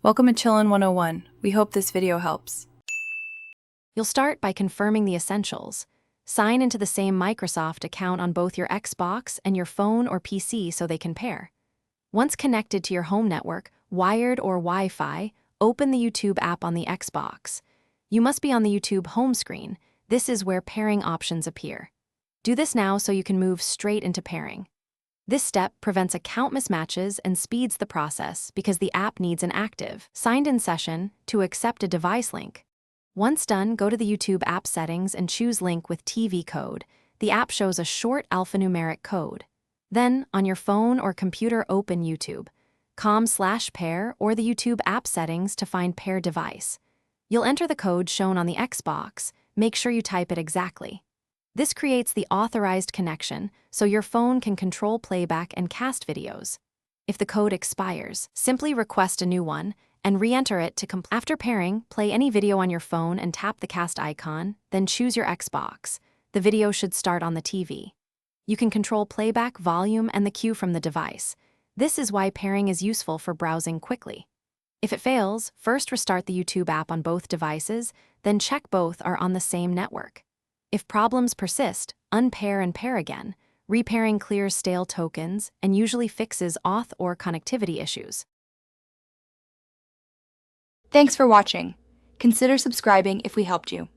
Welcome to Chillin' 101. We hope this video helps. You'll start by confirming the essentials. Sign into the same Microsoft account on both your Xbox and your phone or PC so they can pair. Once connected to your home network, wired or Wi-Fi, open the YouTube app on the Xbox. You must be on the YouTube home screen. This is where pairing options appear. Do this now so you can move straight into pairing. This step prevents account mismatches and speeds the process because the app needs an active, signed-in session to accept a device link. Once done, go to the YouTube app settings and choose Link with TV code. The app shows a short alphanumeric code. Then, on your phone or computer, open YouTube. com/pair or the YouTube app settings to find pair device. You'll enter the code shown on the Xbox. Make sure you type it exactly. This creates the authorized connection, so your phone can control playback and cast videos. If the code expires, simply request a new one and re-enter it to complete. After pairing, play any video on your phone and tap the cast icon, then choose your Xbox. The video should start on the TV. You can control playback, volume, and the cue from the device. This is why pairing is useful for browsing quickly. If it fails, first restart the YouTube app on both devices, then check both are on the same network. If problems persist, unpair and pair again. Repairing clears stale tokens and usually fixes auth or connectivity issues. Thanks for watching. Consider subscribing if we helped you.